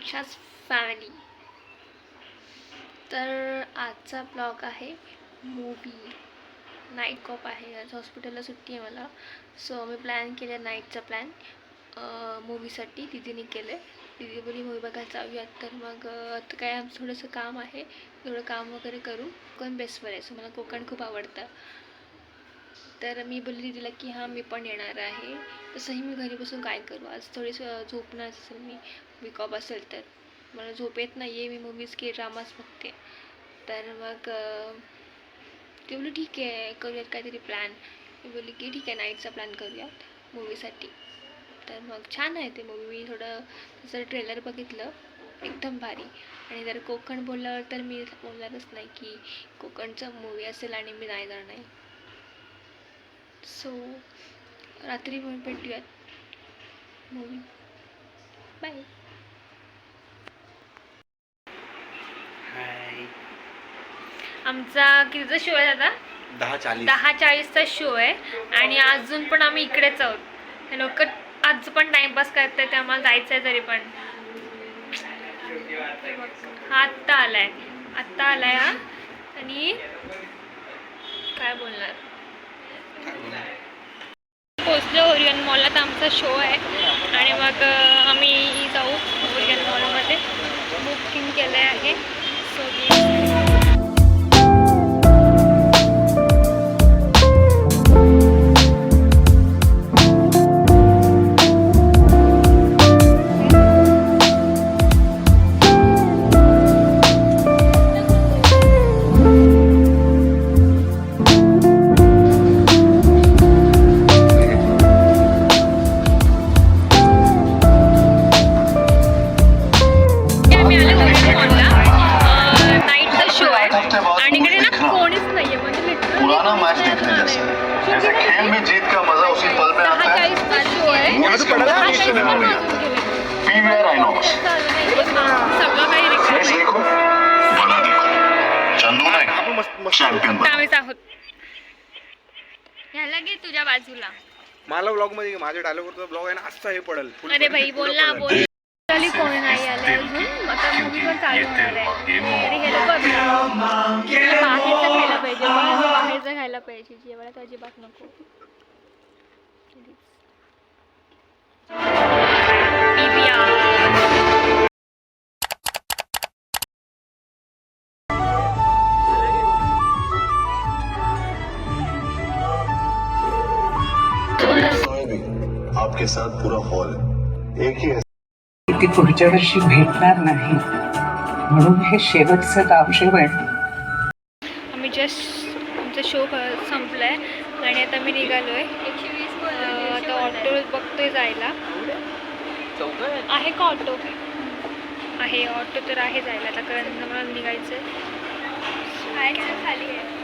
दीक्षाच family. तर आजचा blog आहे मूवी. नाईट कॉप आहे, आज हॉस्पिटलला सुट्टी आहे मला. सो मी प्लॅन केलं नाईटचा प्लॅन मूवीसाठी. दीदीने केलं आहे. दीदी बोली मूवी बघायला जाऊयात. तर मग आता काय आमचं थोडंसं काम आहे, थोडं काम वगैरे करू. कोकण बेसवर आहे, सो मला कोकण खूप आवडतं. तर मी बोलली दीदीला की हां मी पण येणार आहे. तसंही मी घरी बसून काय करू, आज थोडीशी झोपणार असेल मी, वीक ऑफ असेल तर. मला झोप येत नाही आहे, मी मूवीज की ड्रामाच बघते. तर मग ती बोलली ठीक आहे करूयात काहीतरी प्लॅन. मी बोलली की ठीक आहे नाईटचा प्लॅन करूयात मूवीसाठी. तर मग छान आहे ते मूवी. मी थोडं त्याचं ट्रेलर बघितलं, एकदम भारी. आणि जर कोकण बोलल्यावर तर मी बोलणारच नाही की कोकणचा मूवी असेल आणि मी नाही जाणार नाही. सो रात्री म्हणून भेटूयात मूवी. बाय. आमचा कितीचा शो आहे दादा? 10:40चा शो आहे आणि अजून पण आम्ही इकडेच आहोत. हे लोक आज पण टाइमपास करतात, ते आम्हाला जायचं आहे तरी पण. हा आत्ता आलाय हा. आणि काय बोलणार, पोचलो ओरियन मॉलला. तर आमचा शो आहे आणि मग आम्ही जाऊ ओरियन मॉलमध्ये. बुकिंग केलं आहे. सो आहोत. ह्याला घे तुझ्या बाजूला. मला ब्लॉग मध्ये माझ्या डायलॉगवरचा ब्लॉग आहे ना, असा हे पडेल. अरे भाई बोल ना बोल. कोण नाही आले अजून, आता मूवी पण चालू होणार आहे. तरी हे लोक बाहेरचं खायला पाहिजे, बाहेरचं खायला पाहिजे. जेवायला अजिबात नको. आपके साथ पूरा हॉल एक ही है. ती पुढच्या वर्षी भेटणार नाही म्हणून हे शेवटचं गावजेवण. आम्ही जस्ट आमचा शो संपलाय आणि आता मी निघालोय. आता ऑटो बघतोय जायला. आहे का ऑटो? आहे ऑटो तर आहे जायला. आता कारण मला निघायचं खाली आहे.